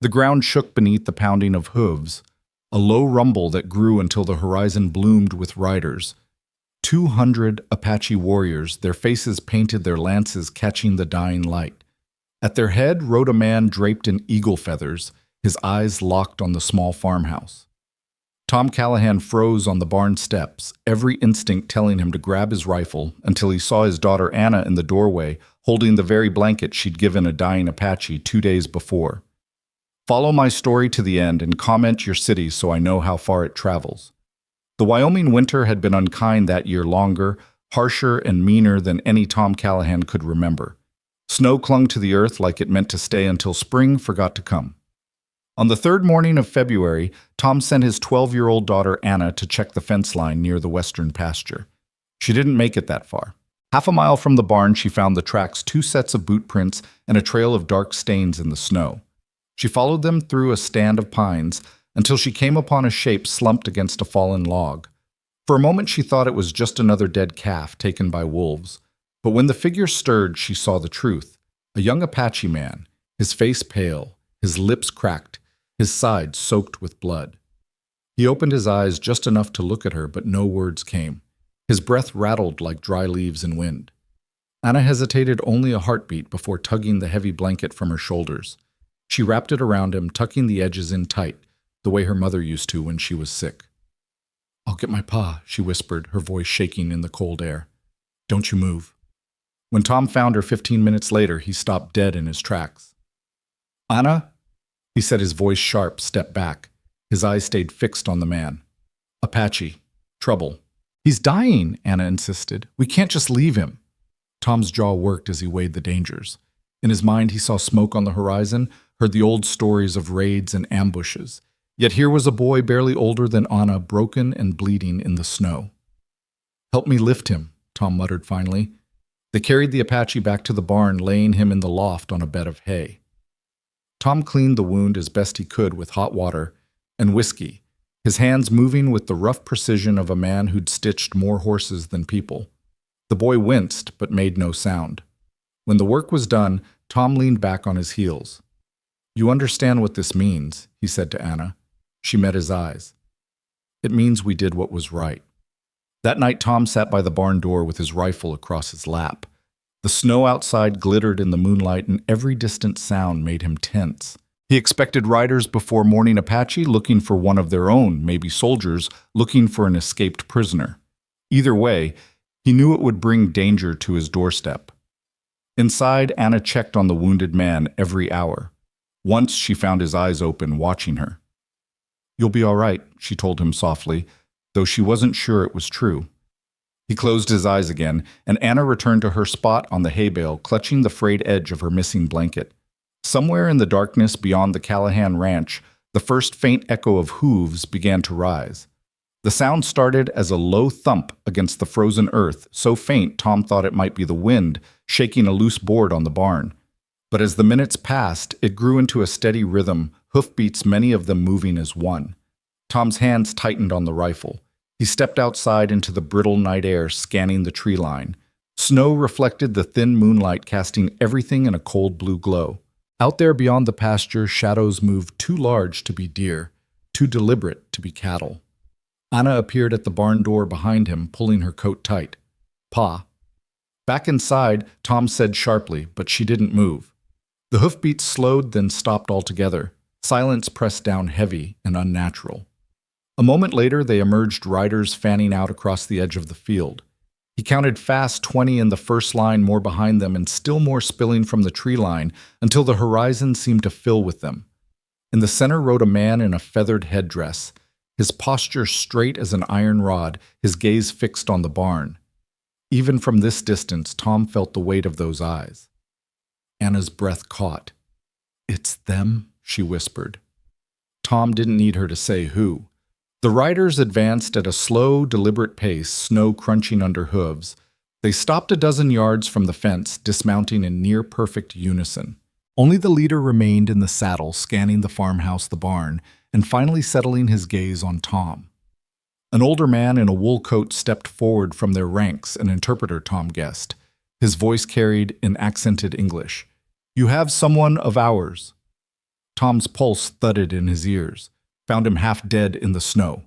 The ground shook beneath the pounding of hooves, a low rumble that grew until the horizon bloomed with riders. 200 Apache warriors, their faces painted, their lances catching the dying light. At their head rode a man draped in eagle feathers, his eyes locked on the small farmhouse. Tom Callahan froze on the barn steps, every instinct telling him to grab his rifle until he saw his daughter Anna in the doorway, holding the very blanket she'd given a dying Apache 2 days before. Follow my story to the end and comment your city so I know how far it travels. The Wyoming winter had been unkind that year, longer, harsher, and meaner than any Tom Callahan could remember. Snow clung to the earth like it meant to stay until spring forgot to come. On the third morning of February, Tom sent his 12-year-old daughter Anna to check the fence line near the western pasture. She didn't make it that far. Half a mile from the barn, she found the tracks, 2 sets of boot prints, and a trail of dark stains in the snow. She followed them through a stand of pines until she came upon a shape slumped against a fallen log. For a moment she thought it was just another dead calf taken by wolves, but when the figure stirred she saw the truth. A young Apache man, his face pale, his lips cracked, his sides soaked with blood. He opened his eyes just enough to look at her, but no words came. His breath rattled like dry leaves in wind. Anna hesitated only a heartbeat before tugging the heavy blanket from her shoulders. She wrapped it around him, tucking the edges in tight, the way her mother used to when she was sick. "I'll get my pa," she whispered, her voice shaking in the cold air. "Don't you move." When Tom found her 15 minutes later, he stopped dead in his tracks. "Anna?" He said, his voice sharp, stepped back. His eyes stayed fixed on the man. "Apache. Trouble." "He's dying," Anna insisted. "We can't just leave him." Tom's jaw worked as he weighed the dangers. In his mind, he saw smoke on the horizon, heard the old stories of raids and ambushes. Yet here was a boy barely older than Anna, broken and bleeding in the snow. "Help me lift him," Tom muttered finally. They carried the Apache back to the barn, laying him in the loft on a bed of hay. Tom cleaned the wound as best he could with hot water and whiskey, his hands moving with the rough precision of a man who'd stitched more horses than people. The boy winced, but made no sound. When the work was done, Tom leaned back on his heels. "You understand what this means," he said to Anna. She met his eyes. "It means we did what was right." That night, Tom sat by the barn door with his rifle across his lap. The snow outside glittered in the moonlight, and every distant sound made him tense. He expected riders before morning Apache looking for one of their own, maybe soldiers looking for an escaped prisoner. Either way, he knew it would bring danger to his doorstep. Inside, Anna checked on the wounded man every hour. Once she found his eyes open, watching her. "You'll be all right," she told him softly, though she wasn't sure it was true. He closed his eyes again, and Anna returned to her spot on the hay bale, clutching the frayed edge of her missing blanket. Somewhere in the darkness beyond the Callahan ranch, the first faint echo of hooves began to rise. The sound started as a low thump against the frozen earth, so faint Tom thought it might be the wind shaking a loose board on the barn. But as the minutes passed, it grew into a steady rhythm, hoofbeats, many of them moving as one. Tom's hands tightened on the rifle. He stepped outside into the brittle night air, scanning the tree line. Snow reflected the thin moonlight, casting everything in a cold blue glow. Out there beyond the pasture, shadows moved, too large to be deer, too deliberate to be cattle. Anna appeared at the barn door behind him, pulling her coat tight. "Pa." Back inside, Tom said sharply, but she didn't move. The hoofbeats slowed, then stopped altogether. Silence pressed down heavy and unnatural. A moment later, they emerged, riders fanning out across the edge of the field. He counted fast, 20 in the first line, more behind them, and still more spilling from the tree line, until the horizon seemed to fill with them. In the center rode a man in a feathered headdress, his posture straight as an iron rod, his gaze fixed on the barn. Even from this distance, Tom felt the weight of those eyes. Anna's breath caught. "It's them," she whispered. Tom didn't need her to say who. The riders advanced at a slow, deliberate pace, snow crunching under hooves. They stopped a dozen yards from the fence, dismounting in near-perfect unison. Only the leader remained in the saddle, scanning the farmhouse, the barn, and finally settling his gaze on Tom. An older man in a wool coat stepped forward from their ranks, an interpreter, Tom guessed. His voice carried in accented English. "You have someone of ours." Tom's pulse thudded in his ears. Found him half dead in the snow.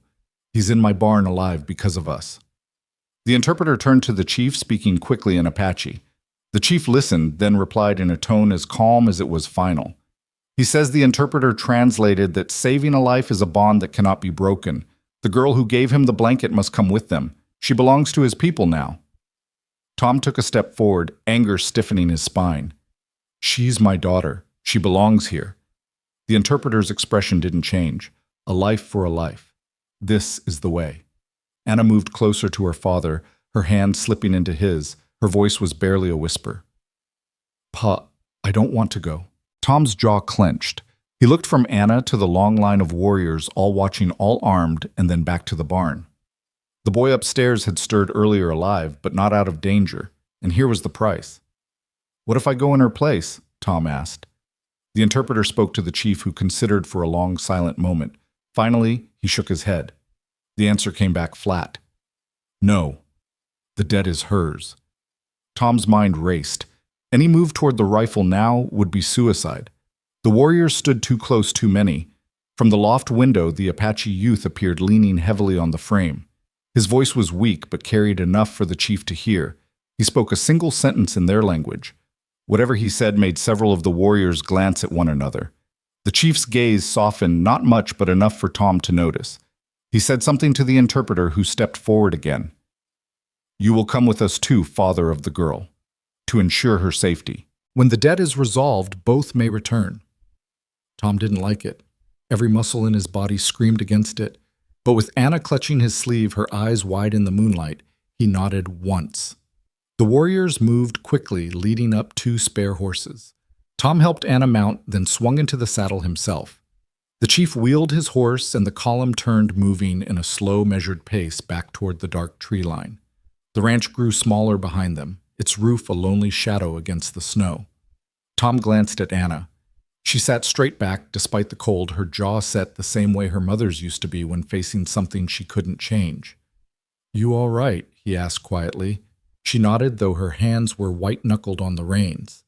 He's in my barn alive because of us. The interpreter turned to the chief, speaking quickly in Apache. The chief listened, then replied in a tone as calm as it was final. He says the interpreter translated that saving a life is a bond that cannot be broken. The girl who gave him the blanket must come with them. She belongs to his people now. Tom took a step forward, anger stiffening his spine. She's my daughter. She belongs here. The interpreter's expression didn't change. A life for a life. This is the way. Anna moved closer to her father, her hand slipping into his. Her voice was barely a whisper. Pa, I don't want to go. Tom's jaw clenched. He looked from Anna to the long line of warriors, all watching, all armed, and then back to the barn. The boy upstairs had stirred earlier alive, but not out of danger, and here was the price. What if I go in her place? Tom asked. The interpreter spoke to the chief, who considered for a long, silent moment. Finally, he shook his head. The answer came back flat. No. The dead is hers. Tom's mind raced. Any move toward the rifle now would be suicide. The warriors stood too close, too many. From the loft window, the Apache youth appeared, leaning heavily on the frame. His voice was weak, but carried enough for the chief to hear. He spoke a single sentence in their language. Whatever he said made several of the warriors glance at one another. The chief's gaze softened, not much, but enough for Tom to notice. He said something to the interpreter, who stepped forward again. You will come with us too, father of the girl, to ensure her safety. When the debt is resolved, both may return. Tom didn't like it. Every muscle in his body screamed against it. But with Anna clutching his sleeve, her eyes wide in the moonlight, he nodded once. The warriors moved quickly, leading up 2 spare horses. Tom helped Anna mount, then swung into the saddle himself. The chief wheeled his horse, and the column turned, moving in a slow, measured pace back toward the dark tree line. The ranch grew smaller behind them, its roof a lonely shadow against the snow. Tom glanced at Anna. She sat straight back, despite the cold, her jaw set the same way her mother's used to be when facing something she couldn't change. You all right? He asked quietly. She nodded, though her hands were white-knuckled on the reins.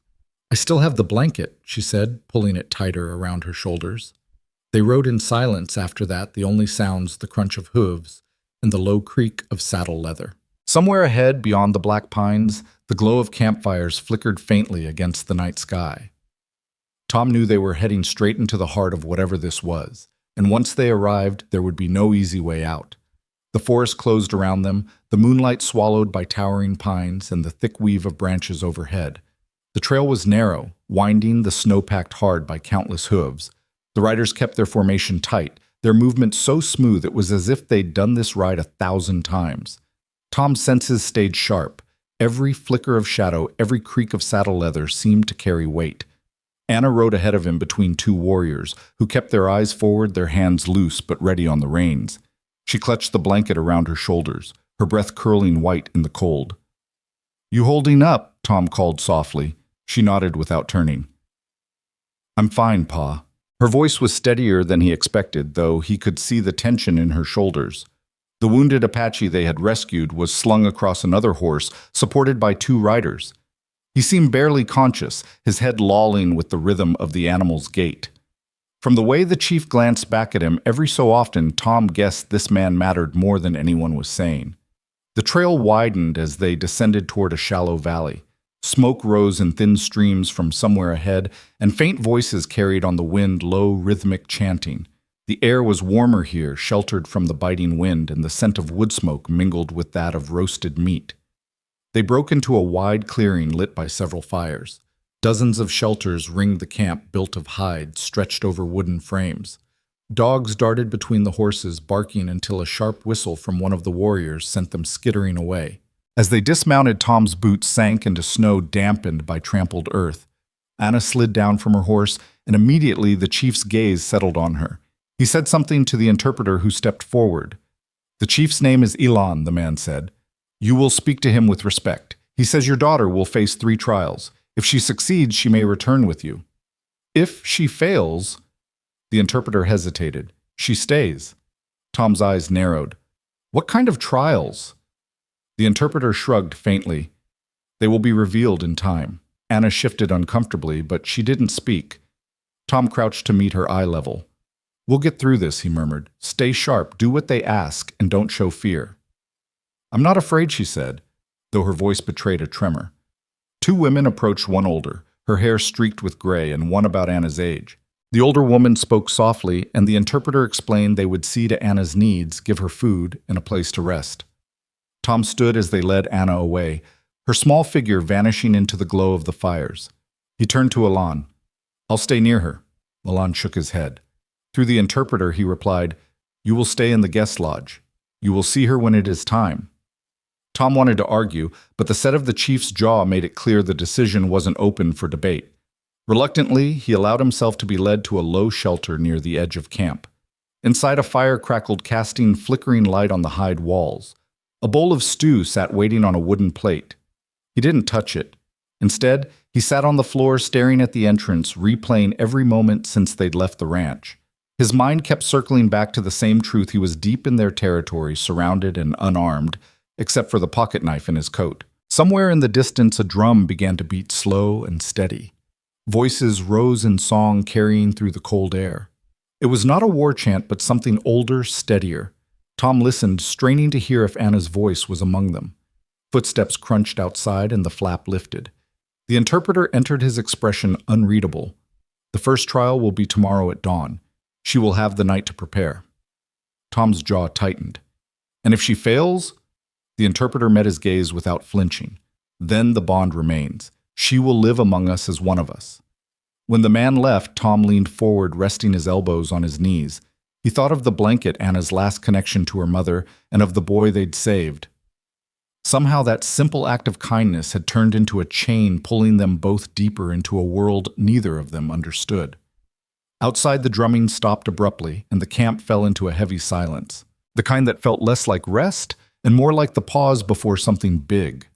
I still have the blanket, she said, pulling it tighter around her shoulders. They rode in silence after that, the only sounds the crunch of hooves and the low creak of saddle leather. Somewhere ahead, beyond the black pines, the glow of campfires flickered faintly against the night sky. Tom knew they were heading straight into the heart of whatever this was, and once they arrived, there would be no easy way out. The forest closed around them, the moonlight swallowed by towering pines and the thick weave of branches overhead. The trail was narrow, winding, the snow packed hard by countless hooves. The riders kept their formation tight, their movement so smooth it was as if they'd done this ride 1,000 times. Tom's senses stayed sharp. Every flicker of shadow, every creak of saddle leather seemed to carry weight. Anna rode ahead of him between 2 warriors, who kept their eyes forward, their hands loose but ready on the reins. She clutched the blanket around her shoulders, her breath curling white in the cold. You holding up? Tom called softly. She nodded without turning. I'm fine, Pa. Her voice was steadier than he expected, though he could see the tension in her shoulders. The wounded Apache they had rescued was slung across another horse, supported by 2 riders. He seemed barely conscious, his head lolling with the rhythm of the animal's gait. From the way the chief glanced back at him, every so often Tom guessed this man mattered more than anyone was saying. The trail widened as they descended toward a shallow valley. Smoke rose in thin streams from somewhere ahead, and faint voices carried on the wind low, rhythmic chanting. The air was warmer here, sheltered from the biting wind, and the scent of wood smoke mingled with that of roasted meat. They broke into a wide clearing lit by several fires. Dozens of shelters ringed the camp, built of hide, stretched over wooden frames. Dogs darted between the horses, barking until a sharp whistle from one of the warriors sent them skittering away. As they dismounted, Tom's boots sank into snow dampened by trampled earth. Anna slid down from her horse, and immediately the chief's gaze settled on her. He said something to the interpreter, who stepped forward. The chief's name is Elan, the man said. You will speak to him with respect. He says your daughter will face 3 trials. If she succeeds, she may return with you. If she fails, the interpreter hesitated. She stays. Tom's eyes narrowed. What kind of trials? The interpreter shrugged faintly. They will be revealed in time. Anna shifted uncomfortably, but she didn't speak. Tom crouched to meet her eye level. "We'll get through this," he murmured. "Stay sharp, do what they ask, and don't show fear." "I'm not afraid," she said, though her voice betrayed a tremor. Two women approached, one older, her hair streaked with gray, and one about Anna's age. The older woman spoke softly, and the interpreter explained they would see to Anna's needs, give her food, and a place to rest. Tom stood as they led Anna away, her small figure vanishing into the glow of the fires. He turned to Alon. "I'll stay near her." Alon shook his head. Through the interpreter, he replied, "You will stay in the guest lodge. You will see her when it is time." Tom wanted to argue, but the set of the chief's jaw made it clear the decision wasn't open for debate. Reluctantly, he allowed himself to be led to a low shelter near the edge of camp. Inside, a fire crackled, casting flickering light on the hide walls. A bowl of stew sat waiting on a wooden plate. He didn't touch it. Instead, he sat on the floor staring at the entrance, replaying every moment since they'd left the ranch. His mind kept circling back to the same truth: he was deep in their territory, surrounded and unarmed, except for the pocket knife in his coat. Somewhere in the distance, a drum began to beat slow and steady. Voices rose in song, carrying through the cold air. It was not a war chant, but something older, steadier. Tom listened, straining to hear if Anna's voice was among them. Footsteps crunched outside, and the flap lifted. The interpreter entered, his expression unreadable. "The first trial will be tomorrow at dawn. She will have the night to prepare." Tom's jaw tightened. "And if she fails?" The interpreter met his gaze without flinching. "Then the bond remains. She will live among us as one of us." When the man left, Tom leaned forward, resting his elbows on his knees. He thought of the blanket, Anna's last connection to her mother, and of the boy they'd saved. Somehow that simple act of kindness had turned into a chain, pulling them both deeper into a world neither of them understood. Outside, the drumming stopped abruptly, and the camp fell into a heavy silence, the kind that felt less like rest and more like the pause before something big.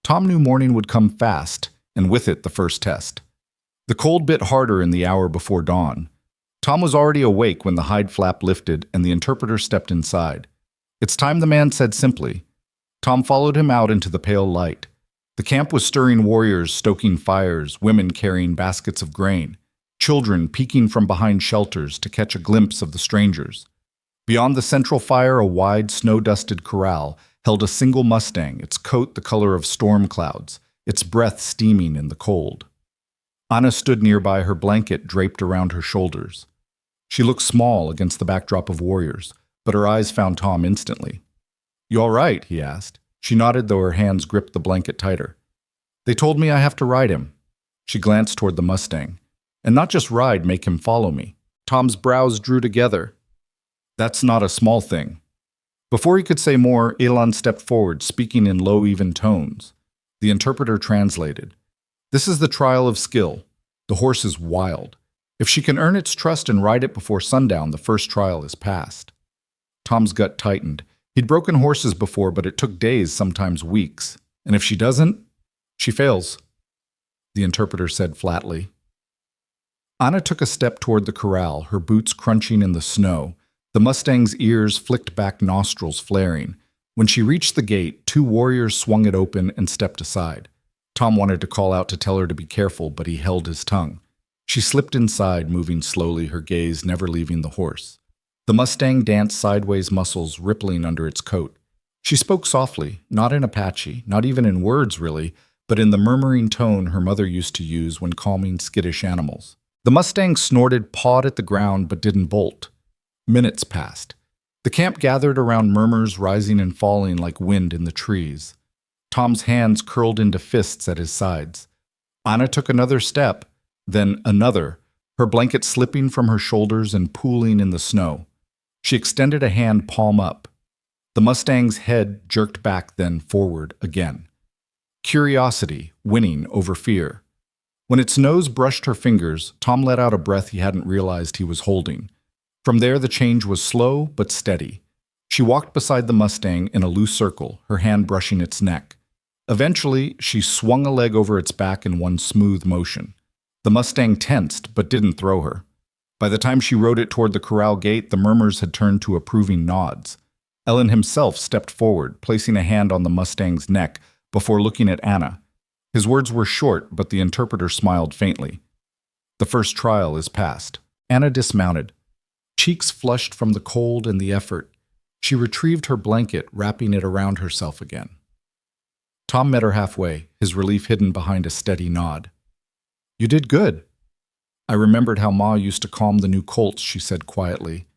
Tom knew morning would come fast, and with it the first test. The cold bit harder in the hour before dawn. Tom was already awake when the hide flap lifted and the interpreter stepped inside. "It's time," the man said simply. Tom followed him out into the pale light. The camp was stirring, warriors stoking fires, women carrying baskets of grain, children peeking from behind shelters to catch a glimpse of the strangers. Beyond the central fire, a wide, snow-dusted corral held a single Mustang, its coat the color of storm clouds, its breath steaming in the cold. Anna stood nearby, her blanket draped around her shoulders. She looked small against the backdrop of warriors, but her eyes found Tom instantly. "You all right?" he asked. She nodded, though her hands gripped the blanket tighter. "They told me I have to ride him." She glanced toward the Mustang. "And not just ride, make him follow me." Tom's brows drew together. "That's not a small thing." Before he could say more, Elon stepped forward, speaking in low, even tones. The interpreter translated. "This is the trial of skill. The horse is wild. If she can earn its trust and ride it before sundown, the first trial is passed." Tom's gut tightened. He'd broken horses before, but it took days, sometimes weeks. "And if she doesn't?" "She fails," the interpreter said flatly. Anna took a step toward the corral, her boots crunching in the snow. The Mustang's ears flicked back, nostrils flaring. When she reached the gate, two warriors swung it open and stepped aside. Tom wanted to call out to tell her to be careful, but he held his tongue. She slipped inside, moving slowly, her gaze never leaving the horse. The Mustang danced sideways, muscles rippling under its coat. She spoke softly, not in Apache, not even in words really, but in the murmuring tone her mother used to use when calming skittish animals. The Mustang snorted, pawed at the ground, but didn't bolt. Minutes passed. The camp gathered around, murmurs rising and falling like wind in the trees. Tom's hands curled into fists at his sides. Anna took another step, then another, her blanket slipping from her shoulders and pooling in the snow. She extended a hand, palm up. The Mustang's head jerked back, then forward again. Curiosity winning over fear. When its nose brushed her fingers, Tom let out a breath he hadn't realized he was holding. From there, the change was slow but steady. She walked beside the Mustang in a loose circle, her hand brushing its neck. Eventually, she swung a leg over its back in one smooth motion. The Mustang tensed, but didn't throw her. By the time she rode it toward the corral gate, the murmurs had turned to approving nods. Ellen himself stepped forward, placing a hand on the Mustang's neck before looking at Anna. His words were short, but the interpreter smiled faintly. The first trial is past. Anna dismounted, cheeks flushed from the cold and the effort. She retrieved her blanket, wrapping it around herself again. Tom met her halfway, his relief hidden behind a steady nod. "You did good." "I remembered how Ma used to calm the new colts," she said quietly.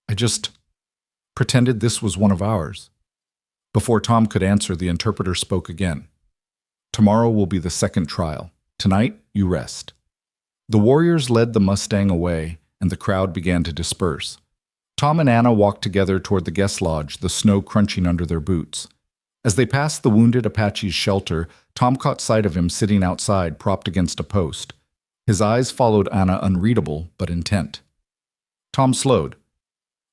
"I just pretended this was one of ours." Before Tom could answer, the interpreter spoke again. "Tomorrow will be the second trial. Tonight, you rest." The warriors led the Mustang away, and the crowd began to disperse. Tom and Anna walked together toward the guest lodge, the snow crunching under their boots. As they passed the wounded Apache's shelter, Tom caught sight of him sitting outside, propped against a post. His eyes followed Anna, unreadable but intent. Tom slowed.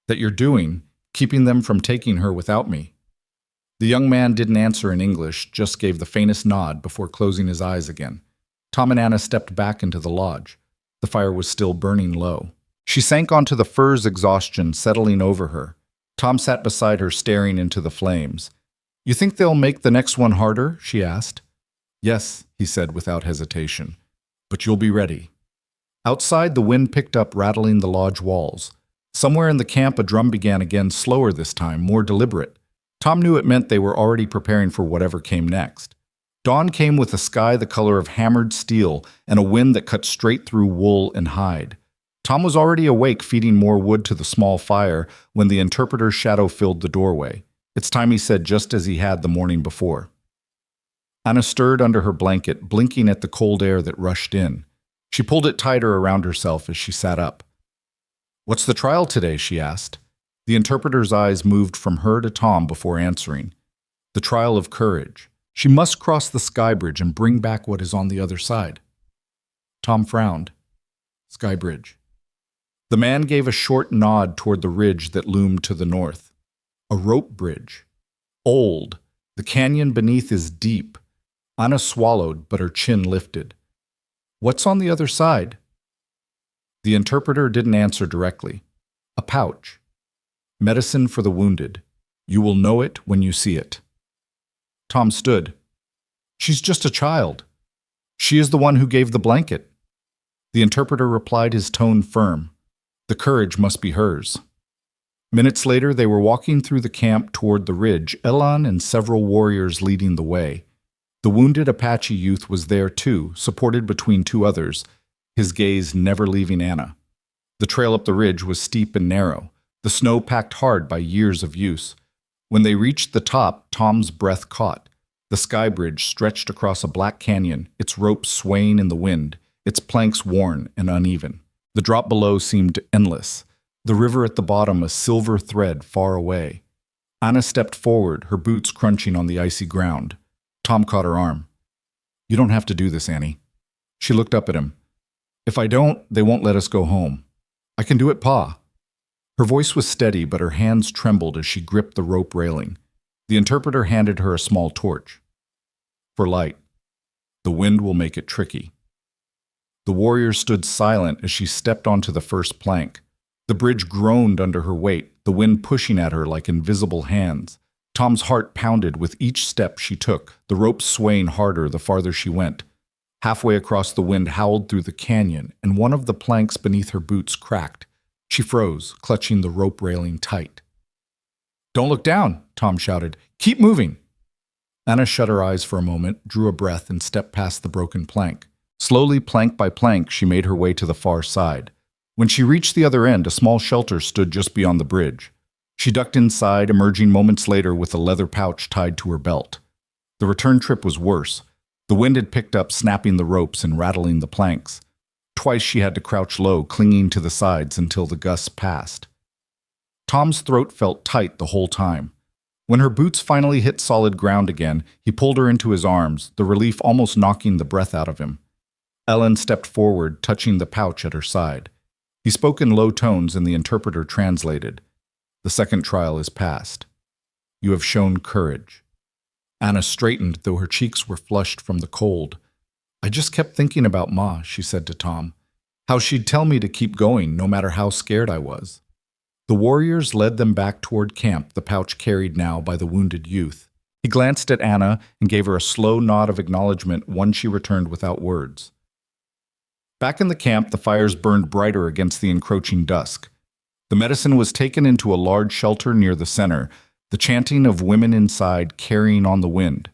"That you're doing, keeping them from taking her without me." The young man didn't answer in English, just gave the faintest nod before closing his eyes again. Tom and Anna stepped back into the lodge. The fire was still burning low. She sank onto the furs, exhaustion settling over her. Tom sat beside her, staring into the flames. "You think they'll make the next one harder?" she asked. "Yes," he said without hesitation. "But you'll be ready." Outside, the wind picked up, rattling the lodge walls. Somewhere in the camp, a drum began again, slower this time, more deliberate. Tom knew it meant they were already preparing for whatever came next. Dawn came with a sky the color of hammered steel and a wind that cut straight through wool and hide. Tom was already awake, feeding more wood to the small fire, when the interpreter's shadow filled the doorway. "It's time," he said, just as he had the morning before. Anna stirred under her blanket, blinking at the cold air that rushed in. She pulled it tighter around herself as she sat up. "What's the trial today?" she asked. The interpreter's eyes moved from her to Tom before answering. "The trial of courage. She must cross the sky bridge and bring back what is on the other side." Tom frowned. "Sky bridge." The man gave a short nod toward the ridge that loomed to the north. "A rope bridge. Old. The canyon beneath is deep." Anna swallowed, but her chin lifted. "What's on the other side?" The interpreter didn't answer directly. "A pouch. Medicine for the wounded. You will know it when you see it." Tom stood. "She's just a child. She is the one who gave the blanket." The interpreter replied, his tone firm. "The courage must be hers." Minutes later, they were walking through the camp toward the ridge, Elon and several warriors leading the way. The wounded Apache youth was there too, supported between two others, his gaze never leaving Anna. The trail up the ridge was steep and narrow, the snow packed hard by years of use. When they reached the top, Tom's breath caught. The sky bridge stretched across a black canyon, its ropes swaying in the wind, its planks worn and uneven. The drop below seemed endless, the river at the bottom a silver thread far away. Anna stepped forward, her boots crunching on the icy ground. Tom caught her arm. "You don't have to do this, Annie." She looked up at him. "If I don't, they won't let us go home." "I can do it, Pa." Her voice was steady, but her hands trembled as she gripped the rope railing. The interpreter handed her a small torch. "For light. The wind will make it tricky." The warrior stood silent as she stepped onto the first plank. The bridge groaned under her weight, the wind pushing at her like invisible hands. Tom's heart pounded with each step she took, the rope swaying harder the farther she went. Halfway across, the wind howled through the canyon, and one of the planks beneath her boots cracked. She froze, clutching the rope railing tight. "Don't look down," Tom shouted. "Keep moving." Anna shut her eyes for a moment, drew a breath, and stepped past the broken plank. Slowly, plank by plank, she made her way to the far side. When she reached the other end, a small shelter stood just beyond the bridge. She ducked inside, emerging moments later with a leather pouch tied to her belt. The return trip was worse. The wind had picked up, snapping the ropes and rattling the planks. Twice she had to crouch low, clinging to the sides until the gusts passed. Tom's throat felt tight the whole time. When her boots finally hit solid ground again, he pulled her into his arms, the relief almost knocking the breath out of him. Ellen stepped forward, touching the pouch at her side. He spoke in low tones, and the interpreter translated. "The second trial is past. You have shown courage." Anna straightened, though her cheeks were flushed from the cold. "I just kept thinking about Ma," she said to Tom. "How she'd tell me to keep going, no matter how scared I was." The warriors led them back toward camp, the pouch carried now by the wounded youth. He glanced at Anna and gave her a slow nod of acknowledgement, one she returned without words. Back in the camp, the fires burned brighter against the encroaching dusk. The medicine was taken into a large shelter near the center, the chanting of women inside carrying on the wind.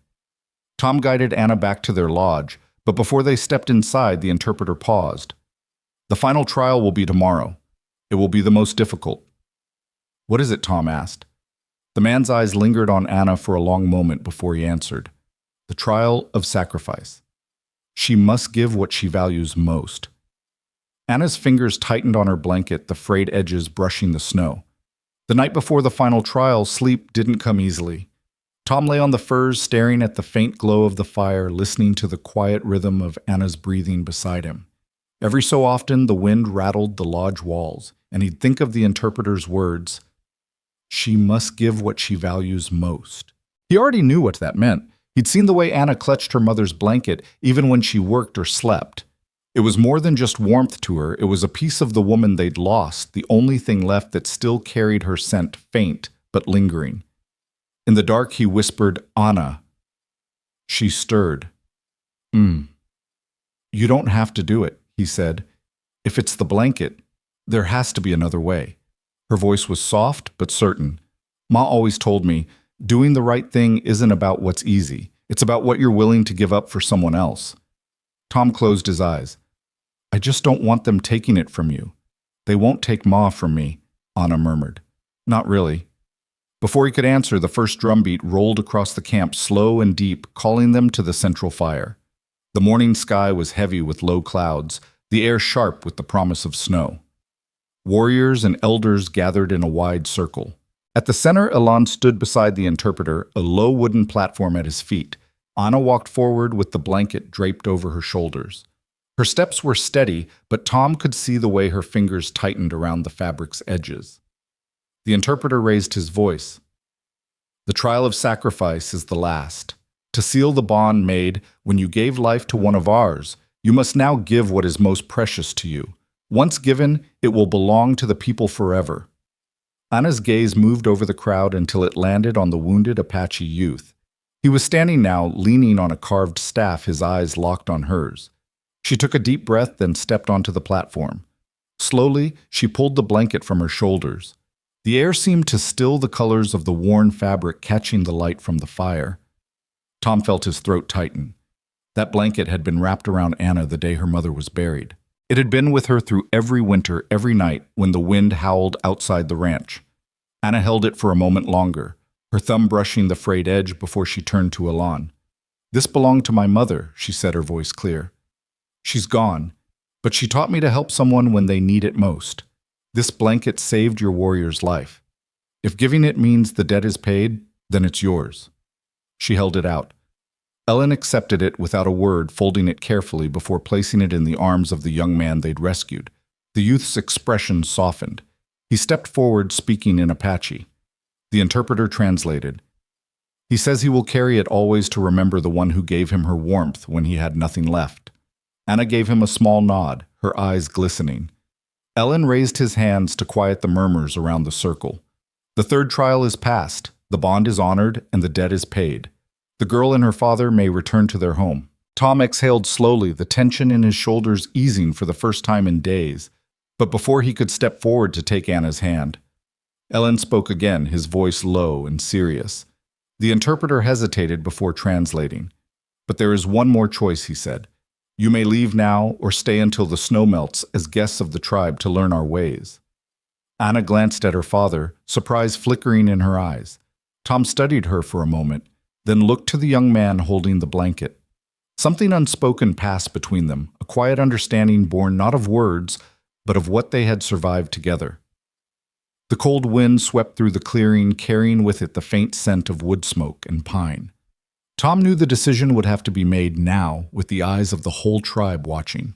Tom guided Anna back to their lodge, but before they stepped inside, the interpreter paused. The final trial will be tomorrow. It will be the most difficult. What is it? Tom asked. The man's eyes lingered on Anna for a long moment before he answered. The trial of sacrifice. She must give what she values most. Anna's fingers tightened on her blanket, the frayed edges brushing the snow. The night before the final trial, sleep didn't come easily. Tom lay on the furs, staring at the faint glow of the fire, listening to the quiet rhythm of Anna's breathing beside him. Every so often, the wind rattled the lodge walls, and he'd think of the interpreter's words, "She must give what she values most." He already knew what that meant. He'd seen the way Anna clutched her mother's blanket, even when she worked or slept. It was more than just warmth to her. It was a piece of the woman they'd lost, the only thing left that still carried her scent, faint but lingering. In the dark, he whispered, "Anna." She stirred. You don't have to do it," he said. "If it's the blanket, there has to be another way." Her voice was soft but certain. "Ma always told me, doing the right thing isn't about what's easy. It's about what you're willing to give up for someone else." Tom closed his eyes. "I just don't want them taking it from you." "They won't take Ma from me," Anna murmured. "Not really." Before he could answer, the first drumbeat rolled across the camp slow and deep, calling them to the central fire. The morning sky was heavy with low clouds, the air sharp with the promise of snow. Warriors and elders gathered in a wide circle. At the center, Elan stood beside the interpreter, a low wooden platform at his feet. Anna walked forward with the blanket draped over her shoulders. Her steps were steady, but Tom could see the way her fingers tightened around the fabric's edges. The interpreter raised his voice. "The trial of sacrifice is the last. To seal the bond made when you gave life to one of ours, you must now give what is most precious to you. Once given, it will belong to the people forever." Anna's gaze moved over the crowd until it landed on the wounded Apache youth. He was standing now, leaning on a carved staff, his eyes locked on hers. She took a deep breath, then stepped onto the platform. Slowly, she pulled the blanket from her shoulders. The air seemed to still the colors of the worn fabric catching the light from the fire. Tom felt his throat tighten. That blanket had been wrapped around Anna the day her mother was buried. It had been with her through every winter, every night, when the wind howled outside the ranch. Anna held it for a moment longer, her thumb brushing the frayed edge before she turned to Elan. "This belonged to my mother," she said, her voice clear. "She's gone, but she taught me to help someone when they need it most. This blanket saved your warrior's life. If giving it means the debt is paid, then it's yours." She held it out. Ellen accepted it without a word, folding it carefully before placing it in the arms of the young man they'd rescued. The youth's expression softened. He stepped forward, speaking in Apache. The interpreter translated. "He says he will carry it always to remember the one who gave him her warmth when he had nothing left." Anna gave him a small nod, her eyes glistening. Ellen raised his hands to quiet the murmurs around the circle. "The third trial is past, the bond is honored, and the debt is paid. The girl and her father may return to their home." Tom exhaled slowly, the tension in his shoulders easing for the first time in days. But before he could step forward to take Anna's hand, Ellen spoke again, his voice low and serious. The interpreter hesitated before translating. "But there is one more choice," he said. "You may leave now or stay until the snow melts as guests of the tribe to learn our ways." Anna glanced at her father, surprise flickering in her eyes. Tom studied her for a moment, then looked to the young man holding the blanket. Something unspoken passed between them, a quiet understanding born not of words, but of what they had survived together. The cold wind swept through the clearing, carrying with it the faint scent of wood smoke and pine. Tom knew the decision would have to be made now, with the eyes of the whole tribe watching.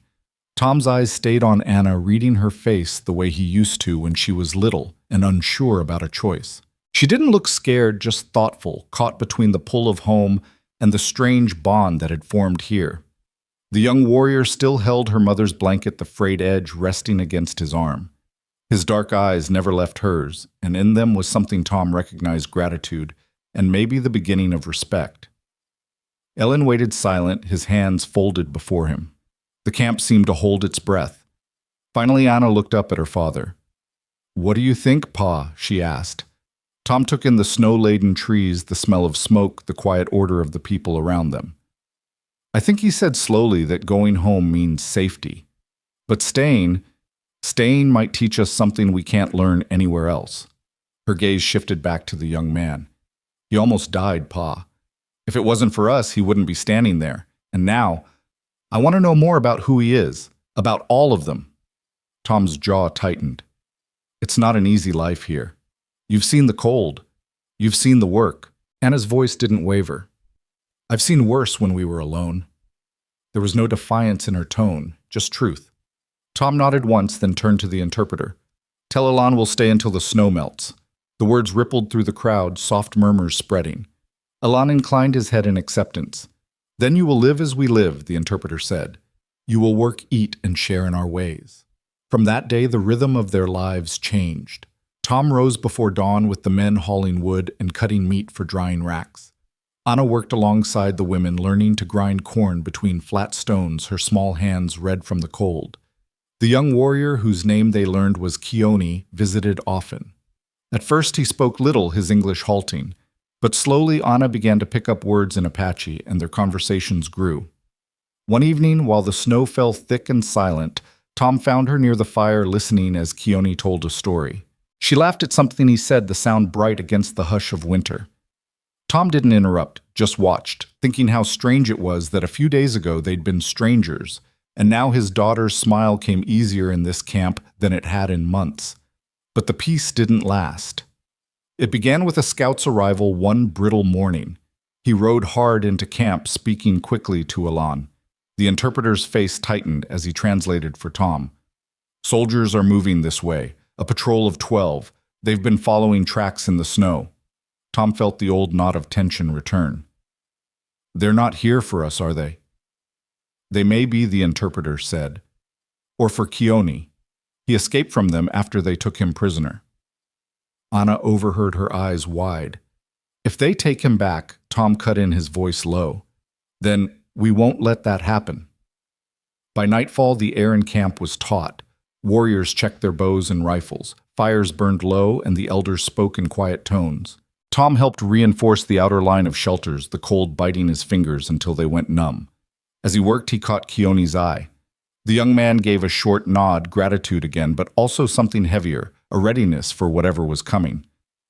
Tom's eyes stayed on Anna, reading her face the way he used to when she was little and unsure about a choice. She didn't look scared, just thoughtful, caught between the pull of home and the strange bond that had formed here. The young warrior still held her mother's blanket, the frayed edge resting against his arm. His dark eyes never left hers, and in them was something Tom recognized: gratitude, and maybe the beginning of respect. Ellen waited silent, his hands folded before him. The camp seemed to hold its breath. Finally, Anna looked up at her father. "What do you think, Pa?" she asked. Tom took in the snow-laden trees, the smell of smoke, the quiet order of the people around them. "I think," he said slowly, "that going home means safety. But staying might teach us something we can't learn anywhere else." Her gaze shifted back to the young man. "He almost died, Pa. If it wasn't for us, he wouldn't be standing there. And now, I want to know more about who he is, about all of them." Tom's jaw tightened. "It's not an easy life here. You've seen the cold. You've seen the work." Anna's voice didn't waver. "I've seen worse when we were alone." There was no defiance in her tone, just truth. Tom nodded once, then turned to the interpreter. "Tell Elan we'll stay until the snow melts." The words rippled through the crowd, soft murmurs spreading. Elan inclined his head in acceptance. "Then you will live as we live," the interpreter said. "You will work, eat, and share in our ways." From that day, the rhythm of their lives changed. Tom rose before dawn with the men hauling wood and cutting meat for drying racks. Anna worked alongside the women, learning to grind corn between flat stones, her small hands red from the cold. The young warrior, whose name they learned was Keone, visited often. At first he spoke little, his English halting, but slowly Anna began to pick up words in Apache, and their conversations grew. One evening, while the snow fell thick and silent, Tom found her near the fire listening as Keone told a story. She laughed at something he said, the sound bright against the hush of winter. Tom didn't interrupt, just watched, thinking how strange it was that a few days ago they'd been strangers, and now his daughter's smile came easier in this camp than it had in months. But the peace didn't last. It began with a scout's arrival one brittle morning. He rode hard into camp, speaking quickly to Elan. The interpreter's face tightened as he translated for Tom. "Soldiers are moving this way, a patrol of 12. They've been following tracks in the snow." Tom felt the old knot of tension return. "They're not here for us, are they?" "They may be," the interpreter said. "Or for Keone. He escaped from them after they took him prisoner." Anna overheard, her eyes wide. "If they take him back," Tom cut in, his voice low, "then we won't let that happen." By nightfall, the air in camp was taut. Warriors checked their bows and rifles. Fires burned low, and the elders spoke in quiet tones. Tom helped reinforce the outer line of shelters, the cold biting his fingers until they went numb. As he worked, he caught Keone's eye. The young man gave a short nod, gratitude again, but also something heavier, a readiness for whatever was coming.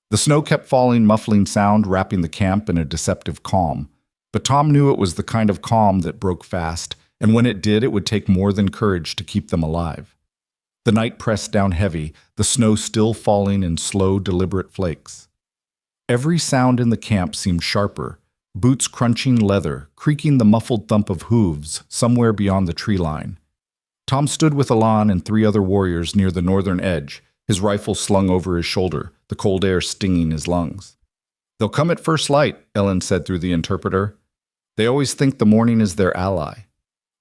The snow kept falling, muffling sound, wrapping the camp in a deceptive calm. But Tom knew it was the kind of calm that broke fast, and when it did, it would take more than courage to keep them alive. The night pressed down heavy, the snow still falling in slow, deliberate flakes. Every sound in the camp seemed sharper, boots crunching leather, creaking the muffled thump of hooves somewhere beyond the tree line. Tom stood with Elan and 3 other warriors near the northern edge, his rifle slung over his shoulder, the cold air stinging his lungs. "They'll come at first light," Ellen said through the interpreter. "They always think the morning is their ally."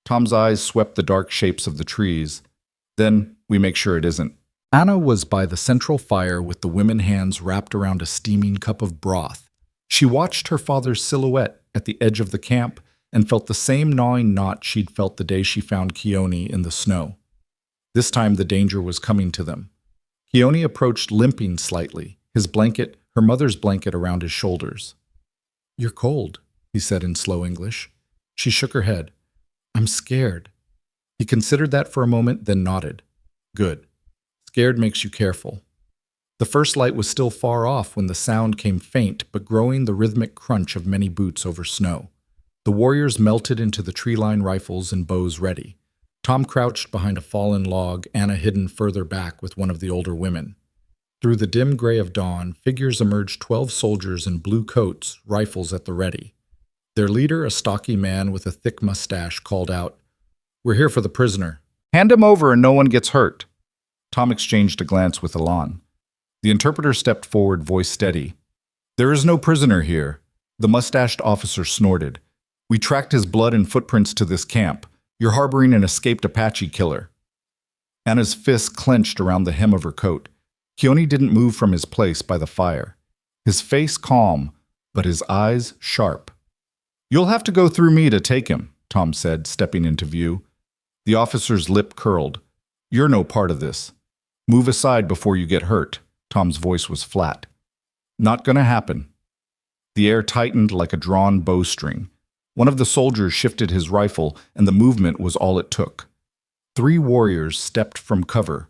Tom's eyes swept the dark shapes of the trees. "Then we make sure it isn't." Anna was by the central fire with the women hands wrapped around a steaming cup of broth. She watched her father's silhouette at the edge of the camp and felt the same gnawing knot she'd felt the day she found Keone in the snow. This time the danger was coming to them. Keone approached, limping slightly, his blanket, her mother's blanket, around his shoulders. "You're cold," he said in slow English. She shook her head. "I'm scared." He considered that for a moment, then nodded. "Good. Scared makes you careful." The first light was still far off when the sound came, faint but growing, the rhythmic crunch of many boots over snow. The warriors melted into the tree-line, rifles and bows ready. Tom crouched behind a fallen log, Anna hidden further back with one of the older women. Through the dim gray of dawn, figures emerged, 12 soldiers in blue coats, rifles at the ready. Their leader, a stocky man with a thick mustache, called out, "We're here for the prisoner. Hand him over and no one gets hurt." Tom exchanged a glance with Elan. The interpreter stepped forward, voice steady. "There is no prisoner here." The mustached officer snorted. "We tracked his blood and footprints to this camp. You're harboring an escaped Apache killer." Anna's fists clenched around the hem of her coat. Keone didn't move from his place by the fire. His face calm, but his eyes sharp. "You'll have to go through me to take him," Tom said, stepping into view. The officer's lip curled. "You're no part of this. Move aside before you get hurt." Tom's voice was flat. "Not gonna happen." The air tightened like a drawn bowstring. One of the soldiers shifted his rifle, and the movement was all it took. 3 warriors stepped from cover,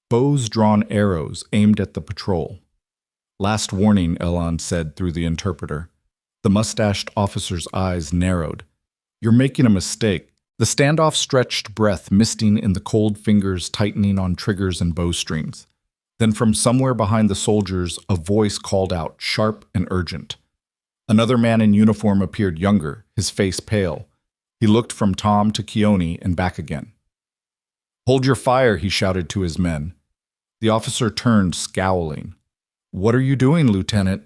bows drawn arrows aimed at the patrol. "Last warning," Elan said through the interpreter. The mustached officer's eyes narrowed. "You're making a mistake." The standoff stretched, breath misting in the cold fingers tightening on triggers and bowstrings. Then from somewhere behind the soldiers, a voice called out, sharp and urgent. Another man in uniform appeared younger, his face pale. He looked from Tom to Keone and back again. "Hold your fire," he shouted to his men. The officer turned, scowling. "What are you doing, Lieutenant?"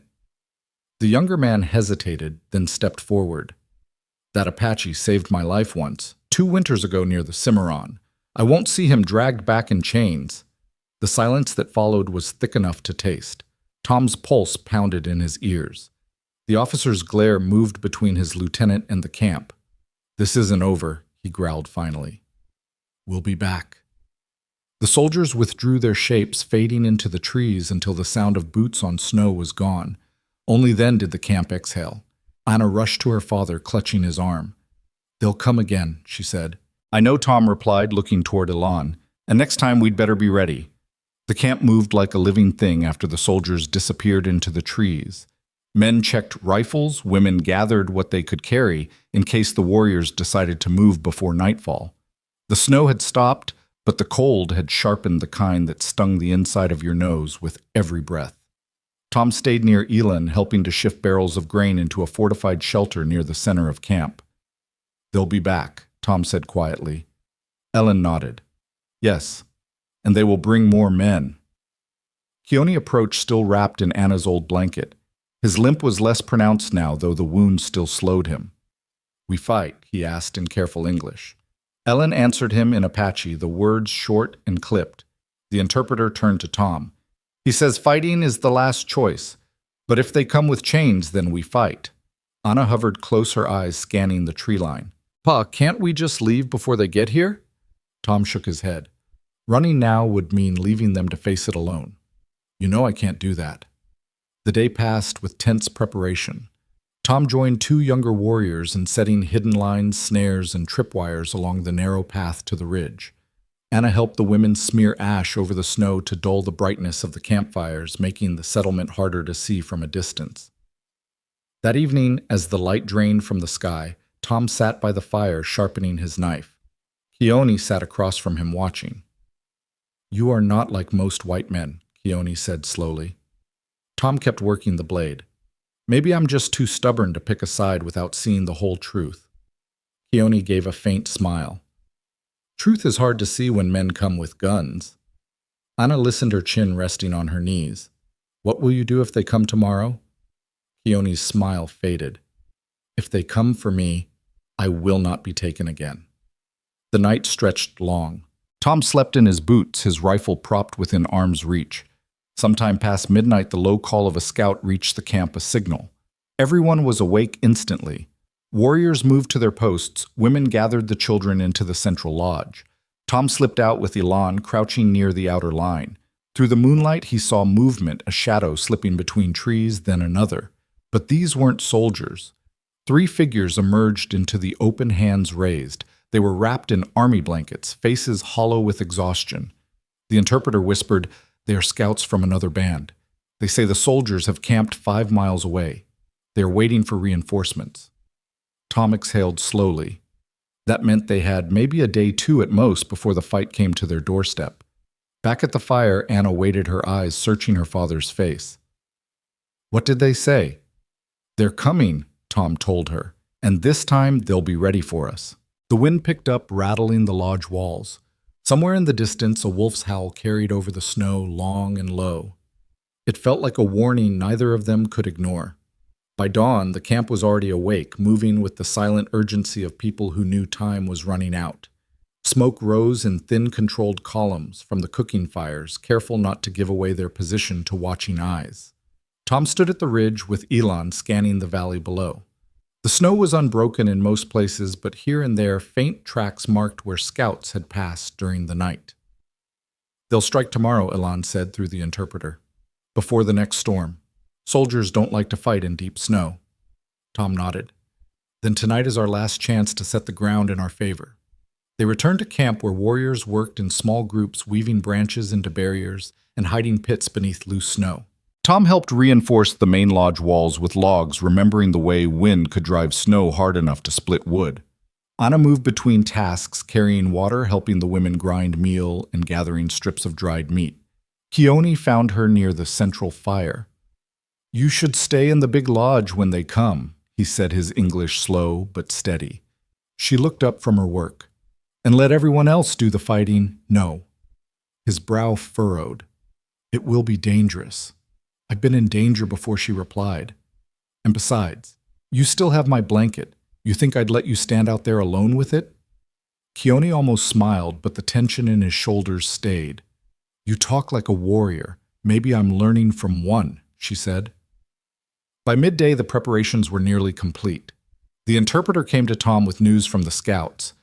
The younger man hesitated, then stepped forward. "That Apache saved my life once, 2 winters ago near the Cimarron. I won't see him dragged back in chains." The silence that followed was thick enough to taste. Tom's pulse pounded in his ears. The officer's glare moved between his lieutenant and the camp. "This isn't over," he growled finally. "We'll be back." The soldiers withdrew their shapes, fading into the trees until the sound of boots on snow was gone. Only then did the camp exhale. Anna rushed to her father, clutching his arm. "They'll come again," she said. "I know," Tom replied, looking toward Elan. "And next time we'd better be ready." The camp moved like a living thing after the soldiers disappeared into the trees. Men checked rifles, women gathered what they could carry in case the warriors decided to move before nightfall. The snow had stopped, but the cold had sharpened the kind that stung the inside of your nose with every breath. Tom stayed near Elan, helping to shift barrels of grain into a fortified shelter near the center of camp. "They'll be back," Tom said quietly. Ellen nodded. "Yes, and they will bring more men." Keone approached, still wrapped in Anna's old blanket. His limp was less pronounced now, though the wound still slowed him. "We fight?" he asked in careful English. Ellen answered him in Apache, the words short and clipped. The interpreter turned to Tom. "He says fighting is the last choice, but if they come with chains, then we fight." Anna hovered close, her eyes scanning the tree line. "Pa, can't we just leave before they get here?" Tom shook his head. "Running now would mean leaving them to face it alone. You know I can't do that." The day passed with tense preparation. Tom joined 2 younger warriors in setting hidden lines, snares, and tripwires along the narrow path to the ridge. Anna helped the women smear ash over the snow to dull the brightness of the campfires, making the settlement harder to see from a distance. That evening, as the light drained from the sky, Tom sat by the fire, sharpening his knife. Keone sat across from him, watching. "You are not like most white men," Keone said slowly. Tom kept working the blade. "Maybe I'm just too stubborn to pick a side without seeing the whole truth." Keone gave a faint smile. "Truth is hard to see when men come with guns." Anna listened, her chin resting on her knees. "What will you do if they come tomorrow?" Keone's smile faded. "If they come for me, I will not be taken again." The night stretched long. Tom slept in his boots, his rifle propped within arm's reach. Sometime past midnight, the low call of a scout reached the camp, a signal. Everyone was awake instantly. Warriors moved to their posts, women gathered the children into the central lodge. Tom slipped out with Elan, crouching near the outer line. Through the moonlight, he saw movement, a shadow slipping between trees, then another. But these weren't soldiers. 3 figures emerged into the open, hands raised. They were wrapped in army blankets, faces hollow with exhaustion. The interpreter whispered, "They are scouts from another band. They say the soldiers have camped 5 miles away. They are waiting for reinforcements." Tom exhaled slowly. That meant they had maybe a day 2 at most before the fight came to their doorstep. Back at the fire, Anna waited, her eyes searching her father's face. "What did they say?" "They're coming," Tom told her, "and this time they'll be ready for us." The wind picked up, rattling the lodge walls. Somewhere in the distance, a wolf's howl carried over the snow, long and low. It felt like a warning neither of them could ignore. By dawn, the camp was already awake, moving with the silent urgency of people who knew time was running out. Smoke rose in thin, controlled columns from the cooking fires, careful not to give away their position to watching eyes. Tom stood at the ridge with Elan scanning the valley below. The The snow was unbroken in most places, but here and there faint tracks marked where scouts had passed during the night. "They'll strike tomorrow," Elan said through the interpreter. "Before the next storm. Soldiers don't like to fight in deep snow." Tom nodded. "Then tonight is our last chance to set the ground in our favor." They returned to camp where warriors worked in small groups, weaving branches into barriers and hiding pits beneath loose snow. Tom helped reinforce the main lodge walls with logs, remembering the way wind could drive snow hard enough to split wood. Anna moved between tasks, carrying water, helping the women grind meal, and gathering strips of dried meat. Keone found her near the central fire. "You should stay in the big lodge when they come," he said, his English slow but steady. She looked up from her work. "And let everyone else do the fighting?" "No." His brow furrowed. "It will be dangerous." "I've been in danger before," she replied. "And besides, you still have my blanket. You think I'd let you stand out there alone with it?" Keone almost smiled, but the tension in his shoulders stayed. "You talk like a warrior. Maybe I'm learning from one," she said. By midday, the preparations were nearly complete. The interpreter came to Tom with news from the scouts.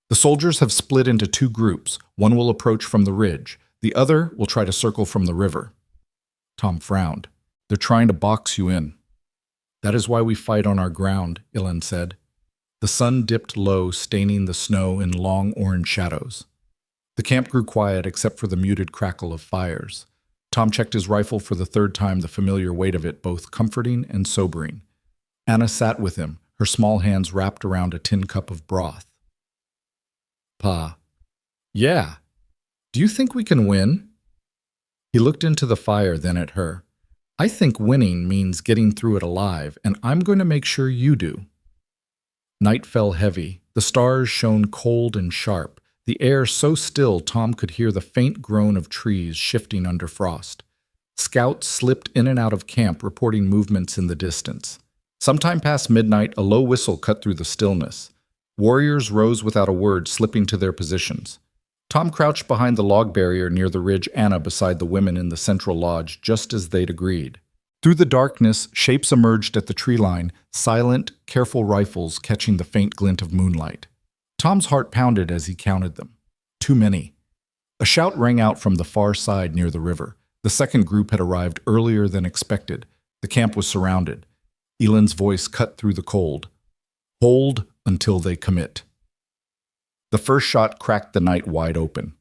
"The soldiers have split into two groups. One will approach from the ridge. The other will try to circle from the river." Tom frowned. "They're trying to box you in." "That is why we fight on our ground," Ilan said. The sun dipped low, staining the snow in long orange shadows. The camp grew quiet except for the muted crackle of fires. Tom checked his rifle for the third time, the familiar weight of it both comforting and sobering. Anna sat with him, her small hands wrapped around a tin cup of broth. "Pa." "Yeah. Do you think we can win?" He looked into the fire, then at her. "I think winning means getting through it alive, and I'm going to make sure you do." Night fell heavy. The stars shone cold and sharp, the air so still Tom could hear the faint groan of trees shifting under frost. Scouts slipped in and out of camp, reporting movements in the distance. Sometime past midnight, a low whistle cut through the stillness. Warriors rose without a word, slipping to their positions. Tom crouched behind the log barrier near the ridge, Anna beside the women in the central lodge, just as they'd agreed. Through the darkness, shapes emerged at the tree line, silent, careful rifles catching the faint glint of moonlight. Tom's heart pounded as he counted them. Too many. A shout rang out from the far side near the river. The second group had arrived earlier than expected. The camp was surrounded. Elan's voice cut through the cold. "Hold until they commit." The first shot cracked the night wide open.